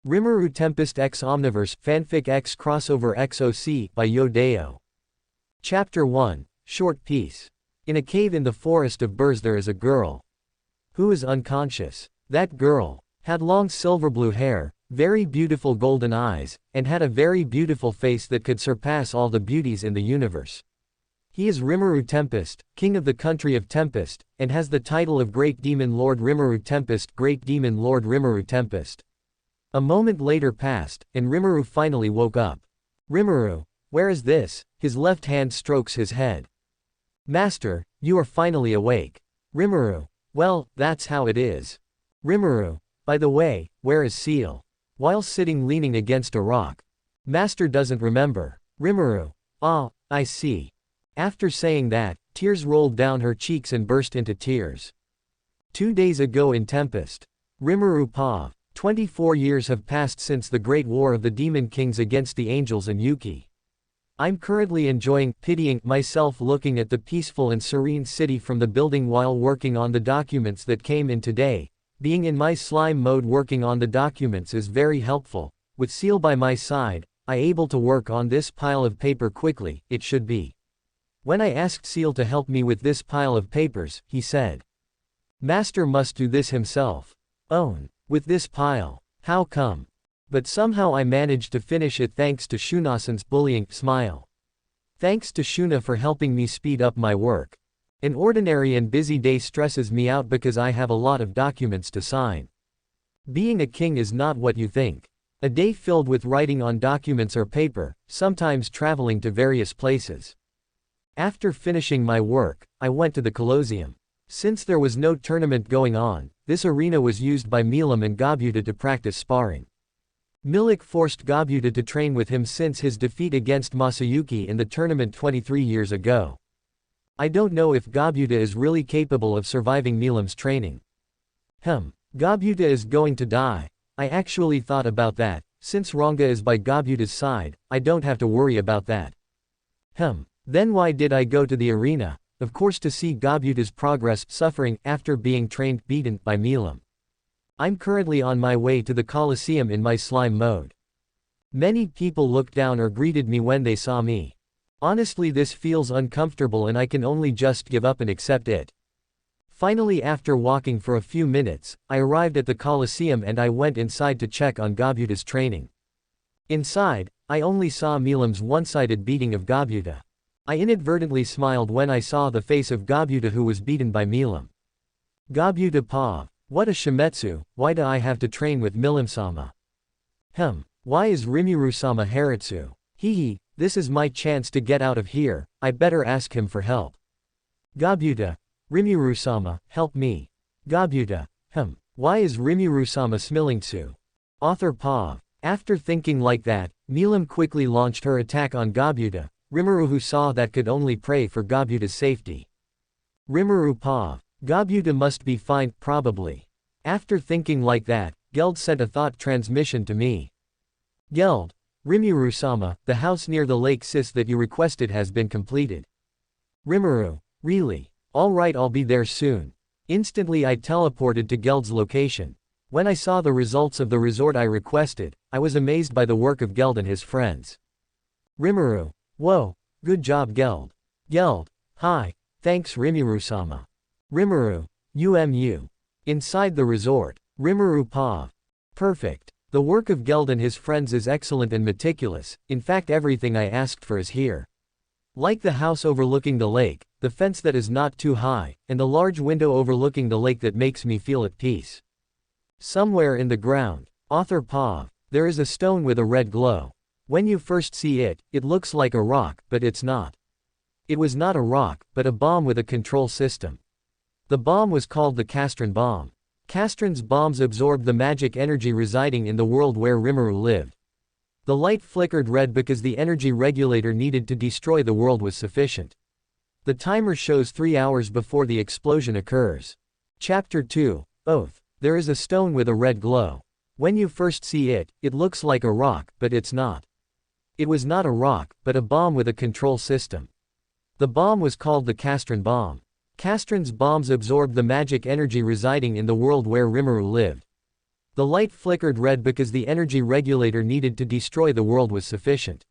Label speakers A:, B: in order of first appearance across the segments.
A: Rimmeru Tempest x Omniverse Fanfic x Crossover XOC by Dayo. Chapter 1, Short Piece. In a cave in the forest of Burrs there is a girl who is unconscious. That girl had long silver blue hair, very beautiful golden eyes, and had a very beautiful face that could surpass all the beauties in the universe. He is Rimuru Tempest, king of the country of Tempest, and has the title of Great Demon Lord Rimuru Tempest, Great Demon Lord Rimuru Tempest. A moment later passed, and Rimmeru finally woke up. Rimmeru, where is this? His left hand strokes his head. Master, you are finally awake. Rimmeru, well, that's how it is. Rimmeru, by the way, where is Seal? While sitting leaning against a rock. Master doesn't remember. Rimmeru, ah, I see. After saying that, tears rolled down her cheeks and burst into tears. 2 days ago in Tempest. Rimmeru Pav. 24 years have passed since the great war of the Demon Kings against the Angels and Yuki. I'm currently pitying myself looking at the peaceful and serene city from the building while working on the documents that came in today. Being in my slime mode working on the documents is very helpful. With Seal by my side, I able to work on this pile of paper quickly, it should be. When I asked Seal to help me with this pile of papers, he said, Master must do this himself. Own. With this pile. How come? But somehow I managed to finish it thanks to Shunasan's bullying smile. Thanks to Shuna for helping me speed up my work. An ordinary and busy day stresses me out because I have a lot of documents to sign. Being a king is not what you think. A day filled with writing on documents or paper, sometimes traveling to various places. After finishing my work, I went to the Colosseum. Since there was no tournament going on, this arena was used by Milim and Gabuta to practice sparring. Milik forced Gabuta to train with him since his defeat against Masayuki in the tournament 23 years ago. I don't know if Gabuta is really capable of surviving Milim's training. Gabuta is going to die. I actually thought about that. Since Ranga is by Gabuta's side, I don't have to worry about that. Then why did I go to the arena? Of course to see Gabuta's progress suffering after being beaten by Milim. I'm currently on my way to the Colosseum in my slime mode. Many people looked down or greeted me when they saw me. Honestly this feels uncomfortable and I can only just give up and accept it. Finally after walking for a few minutes, I arrived at the Colosseum and I went inside to check on Gabuta's training. Inside, I only saw Milim's one-sided beating of Gabuta. I inadvertently smiled when I saw the face of Gabuta who was beaten by Milim. Gabuta Pav. What a Shimetsu, why do I have to train with Milim-sama? Why is Rimuru-sama Haritsu? Hehe, this is my chance to get out of here, I better ask him for help. Gabuta. Rimuru-sama, help me. Gabuta. Why is Rimuru-sama Smilingsu? Author Pav. After thinking like that, Milim quickly launched her attack on Gabuta. Rimmeru who saw that could only pray for Gabuta's safety. Rimuru Pav. Gabuta must be fine, probably. After thinking like that, Geld sent a thought transmission to me. Geld. Rimuru-sama, the house near the lake Sis that you requested has been completed. Rimmeru. Really? Alright, I'll be there soon. Instantly I teleported to Geld's location. When I saw the results of the resort I requested, I was amazed by the work of Geld and his friends. Rimmeru. Whoa, good job Geld. Geld. Hi. Thanks Rimuru-sama. Rimmeru. UMU. Inside the resort. Rimmeru Pav. Perfect. The work of Geld and his friends is excellent and meticulous, in fact everything I asked for is here. Like the house overlooking the lake, the fence that is not too high, and the large window overlooking the lake that makes me feel at peace. Somewhere in the ground. Author Pav. There is a stone with a red glow. When you first see it, it looks like a rock, but it's not. It was not a rock, but a bomb with a control system. The bomb was called the Castron bomb. Castron's bombs absorbed the magic energy residing in the world where Rimmeru lived. The light flickered red because the energy regulator needed to destroy the world was sufficient. The timer shows 3 hours before the explosion occurs. Chapter 2, Oath. There is a stone with a red glow. When you first see it, it looks like a rock, but it's not. It was not a rock, but a bomb with a control system. The bomb was called the Castron bomb. Castron's bombs absorbed the magic energy residing in the world where Rimmeru lived. The light flickered red because the energy regulator needed to destroy the world was sufficient.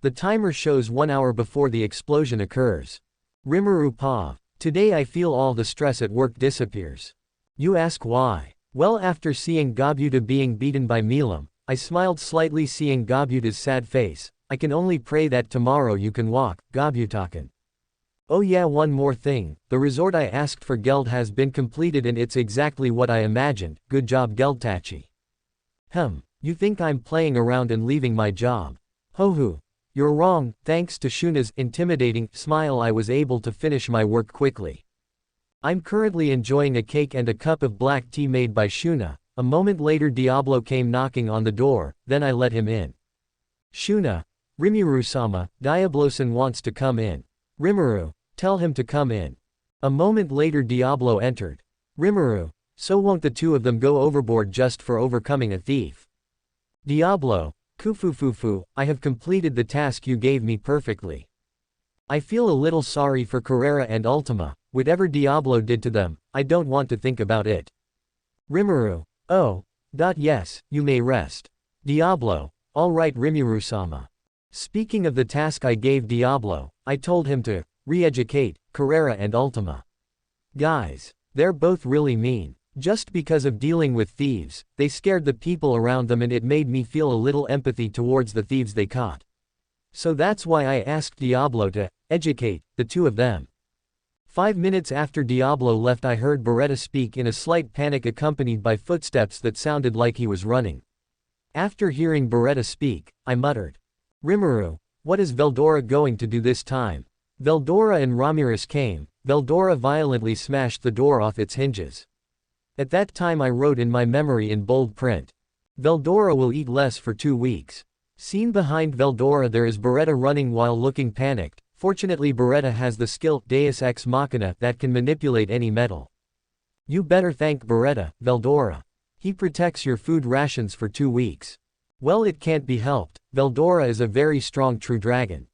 A: The timer shows 1 hour before the explosion occurs. Rimuru Pav. Today I feel all the stress at work disappears. You ask why? Well, after seeing Gabuta being beaten by Milam, I smiled slightly seeing Gabuta's sad face. I can only pray that tomorrow you can walk, Gabutakan. Oh yeah, one more thing, the resort I asked for Geld has been completed and it's exactly what I imagined. Good job Geldtachi. You think I'm playing around and leaving my job? Ho. You're wrong. Thanks to Shuna's intimidating smile I was able to finish my work quickly. I'm currently enjoying a cake and a cup of black tea made by Shuna. A moment later Diablo came knocking on the door, then I let him in. Shuna. Rimuru-sama, Diablo-san wants to come in. Rimuru. Tell him to come in. A moment later Diablo entered. Rimuru. So won't the two of them go overboard just for overcoming a thief? Diablo. Kufufufu, I have completed the task you gave me perfectly. I feel a little sorry for Carrera and Ultima. Whatever Diablo did to them, I don't want to think about it. Rimuru. Oh. Yes, you may rest. Diablo. Alright Rimuru-sama. Speaking of the task I gave Diablo, I told him to re-educate Carrera and Ultima. Guys. They're both really mean. Just because of dealing with thieves, they scared the people around them and it made me feel a little empathy towards the thieves they caught. So that's why I asked Diablo to educate the two of them. 5 minutes after Diablo left I heard Beretta speak in a slight panic accompanied by footsteps that sounded like he was running. After hearing Beretta speak, I muttered. Rimuru, what is Veldora going to do this time? Veldora and Ramirez came. Veldora violently smashed the door off its hinges. At that time I wrote in my memory in bold print. Veldora will eat less for 2 weeks. Seen behind Veldora there is Beretta running while looking panicked. Fortunately Beretta has the skill Deus Ex Machina that can manipulate any metal. You better thank Beretta, Veldora. He protects your food rations for 2 weeks. Well, it can't be helped. Veldora is a very strong true dragon.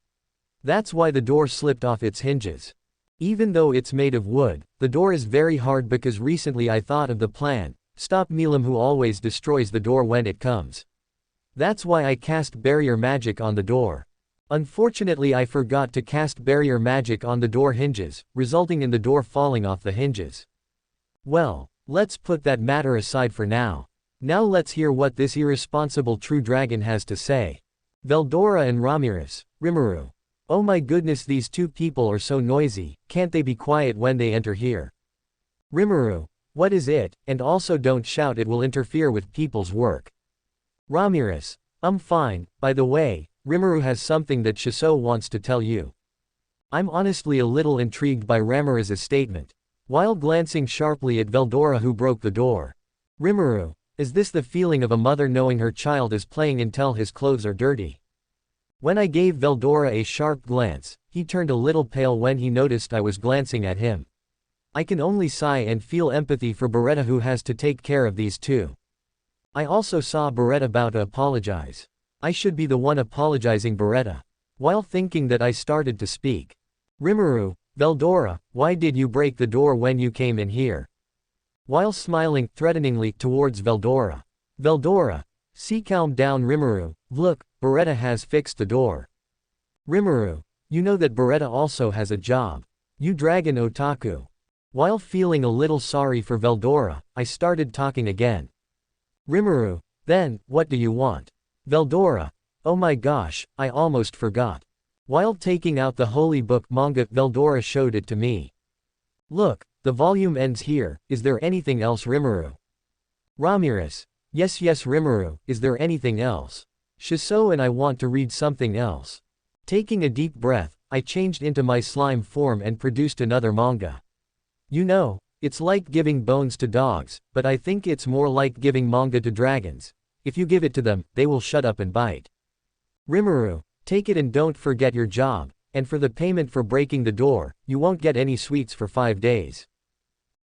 A: That's why the door slipped off its hinges. Even though it's made of wood, the door is very hard because recently I thought of the plan, stop Milam who always destroys the door when it comes. That's why I cast barrier magic on the door. Unfortunately I forgot to cast barrier magic on the door hinges, resulting in the door falling off the hinges. Well, let's put that matter aside for now. Now let's hear what this irresponsible true dragon has to say. Veldora and Ramirez, Rimuru. Oh my goodness, these two people are so noisy, can't they be quiet when they enter here? Rimuru. What is it, and also don't shout, it will interfere with people's work. Ramirez. Fine, by the way, Rimuru has something that Shiso wants to tell you. I'm honestly a little intrigued by Ramirez's statement. While glancing sharply at Veldora who broke the door. Rimuru. Is this the feeling of a mother knowing her child is playing until his clothes are dirty? When I gave Veldora a sharp glance, he turned a little pale when he noticed I was glancing at him. I can only sigh and feel empathy for Beretta who has to take care of these two. I also saw Beretta about to apologize. I should be the one apologizing Beretta. While thinking that I started to speak. Rimuru, Veldora, why did you break the door when you came in here? While smiling threateningly towards Veldora. Veldora. See, calm down Rimuru, look, Beretta has fixed the door. Rimuru. You know that Beretta also has a job. You dragon otaku. While feeling a little sorry for Veldora, I started talking again. Rimuru. Then, what do you want? Veldora. Oh my gosh, I almost forgot. While taking out the holy book manga, Veldora showed it to me. Look, the volume ends here, is there anything else Rimuru? Ramirez. Yes Rimuru, is there anything else? Shiso and I want to read something else. Taking a deep breath, I changed into my slime form and produced another manga. You know, it's like giving bones to dogs, but I think it's more like giving manga to dragons. If you give it to them, they will shut up and bite. Rimuru, take it and don't forget your job, and for the payment for breaking the door, you won't get any sweets for 5 days.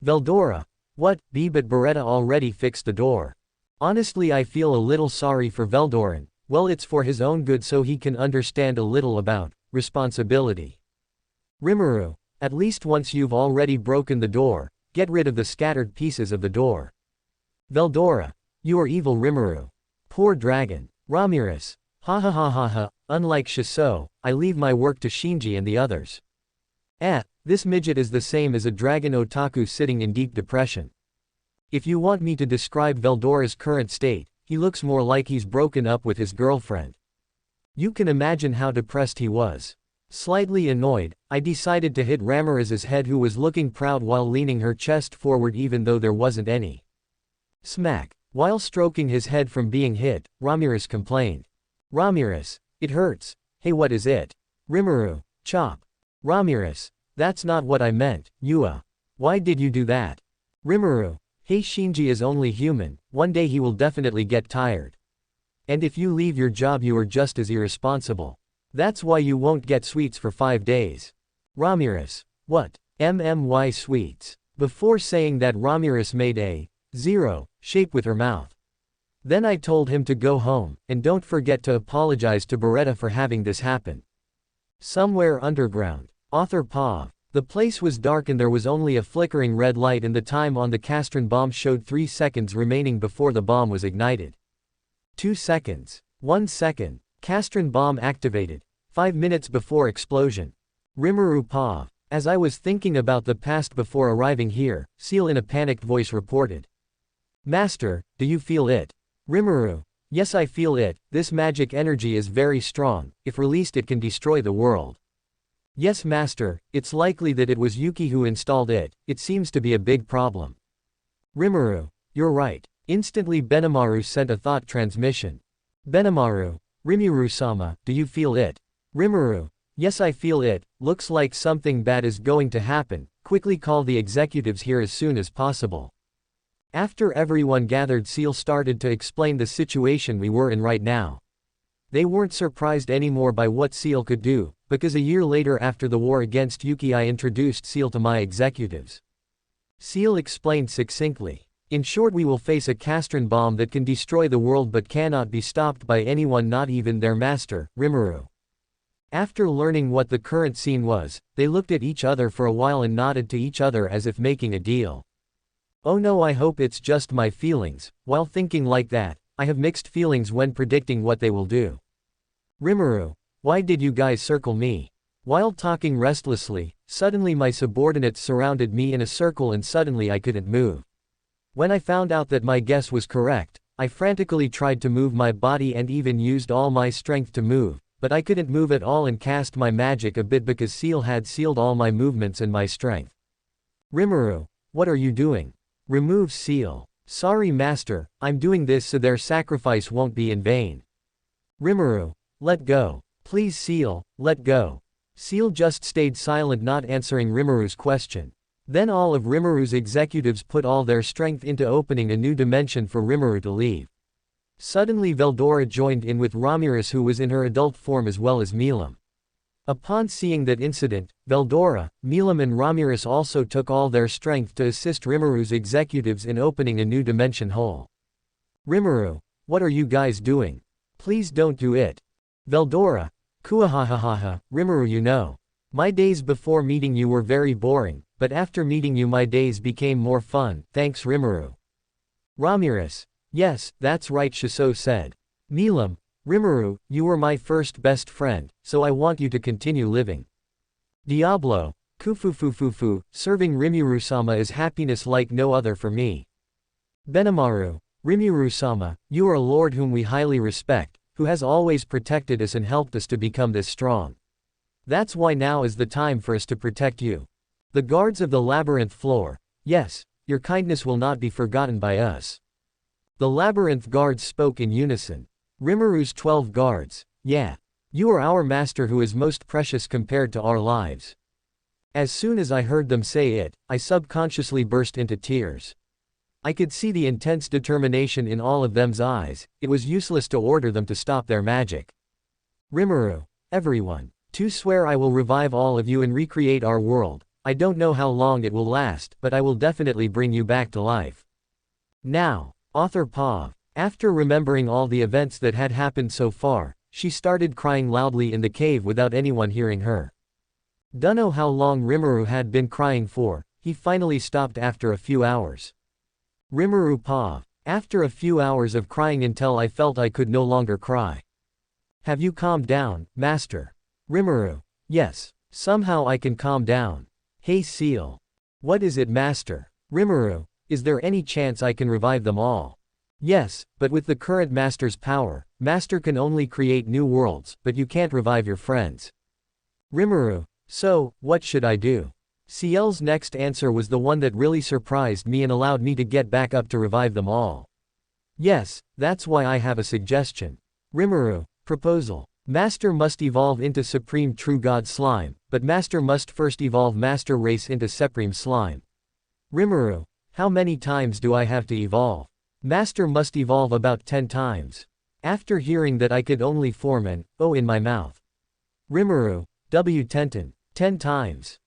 A: Veldora. What, but Beretta already fixed the door. Honestly I feel a little sorry for Veldoran, well it's for his own good so he can understand a little about responsibility. Rimuru. At least once you've already broken the door, get rid of the scattered pieces of the door. Veldora. You are evil Rimmeru. Poor dragon. Ramirez. Ha ha ha ha ha, unlike Shiso, I leave my work to Shinji and the others. This midget is the same as a dragon otaku sitting in deep depression. If you want me to describe Veldora's current state, he looks more like he's broken up with his girlfriend. You can imagine how depressed he was. Slightly annoyed, I decided to hit Ramirez's head, who was looking proud while leaning her chest forward even though there wasn't any. Smack. While stroking his head from being hit, Ramirez complained. Ramirez. It hurts. Hey, what is it? Rimmeru. Chop. Ramirez. That's not what I meant, Yua. Why did you do that? Rimmeru. Hey, Shinji is only human, one day he will definitely get tired. And if you leave your job you are just as irresponsible. That's why you won't get sweets for 5 days. Ramirez. What? MMY sweets. Before saying that, Ramirez made a zero shape with her mouth. Then I told him to go home, and don't forget to apologize to Beretta for having this happen. Somewhere underground. Author Pav. The place was dark and there was only a flickering red light, and the time on the Castron bomb showed 3 seconds remaining before the bomb was ignited. 2 seconds. 1 second. Castron bomb activated. 5 minutes before explosion. Rimuru Pav. As I was thinking about the past before arriving here, Seal in a panicked voice reported. Master, do you feel it? Rimuru. Yes, I feel it. This magic energy is very strong. If released it can destroy the world. Yes master, it's likely that it was Yuki who installed it. It seems to be a big problem. Rimuru. You're right. Instantly Benimaru sent a thought transmission. Benimaru. Rimuru-sama, do you feel it? Rimuru. Yes, I feel it. Looks like something bad is going to happen. Quickly call the executives here as soon as possible. After everyone gathered, Seal started to explain the situation we were in right now. They weren't surprised anymore by what Seal could do, because a year later after the war against Yuki I introduced Seal to my executives. Seal explained succinctly. In short, we will face a Castron bomb that can destroy the world but cannot be stopped by anyone, not even their master, Rimmeru. After learning what the current scene was, they looked at each other for a while and nodded to each other as if making a deal. Oh no, I hope it's just my feelings. While thinking like that, I have mixed feelings when predicting what they will do. Rimmeru. Why did you guys circle me? While talking restlessly, suddenly my subordinates surrounded me in a circle and suddenly I couldn't move. When I found out that my guess was correct, I frantically tried to move my body and even used all my strength to move, but I couldn't move at all and cast my magic a bit because Seal had sealed all my movements and my strength. Rimmeru. What are you doing? Remove Seal. Sorry master, I'm doing this so their sacrifice won't be in vain. Rimmeru. Let go. Please Seal, let go. Seal just stayed silent, not answering Rimmeru's question. Then all of Rimmeru's executives put all their strength into opening a new dimension for Rimmeru to leave. Suddenly Veldora joined in with Ramirez, who was in her adult form, as well as Milam. Upon seeing that incident, Veldora, Milam and Ramirez also took all their strength to assist Rimmeru's executives in opening a new dimension hole. Rimmeru. What are you guys doing? Please don't do it. Veldora. Kuahahaha, Rimmeru, you know. My days before meeting you were very boring, but after meeting you my days became more fun, thanks Rimmeru. Ramirez. Yes, that's right, Shiso said. Milam. Rimmeru, you were my first best friend, so I want you to continue living. Diablo. Kufufufufu, serving Rimuru-sama is happiness like no other for me. Benimaru. Rimuru-sama, you are a lord whom we highly respect, who has always protected us and helped us to become this strong. That's why now is the time for us to protect you. The guards of the labyrinth floor. Yes, your kindness will not be forgotten by us. The labyrinth guards spoke in unison. Rimmeru's 12 guards. Yeah. You are our master who is most precious compared to our lives. As soon as I heard them say it, I subconsciously burst into tears. I could see the intense determination in all of them's eyes. It was useless to order them to stop their magic. Rimmeru. Everyone. To swear I will revive all of you and recreate our world. I don't know how long it will last, but I will definitely bring you back to life. Now. Author Pav. After remembering all the events that had happened so far, she started crying loudly in the cave without anyone hearing her. Dunno how long Rimmeru had been crying for, he finally stopped after a few hours. Rimmeru Pav. After a few hours of crying until I felt I could no longer cry. Have you calmed down, Master? Rimmeru. Yes. Somehow I can calm down. Hey Seal. What is it, Master? Rimmeru. Is there any chance I can revive them all? Yes, but with the current Master's power, Master can only create new worlds, but you can't revive your friends. Rimmeru. So, what should I do? Ciel's next answer was the one that really surprised me and allowed me to get back up to revive them all. Yes, that's why I have a suggestion. Rimmeru. Proposal. Master must evolve into Supreme True God Slime, but Master must first evolve Master Race into Supreme Slime. Rimmeru. How many times do I have to evolve? Master must evolve about 10 times. After hearing that I could only form an O in my mouth. Rimmeru. W Tenten. 10 times.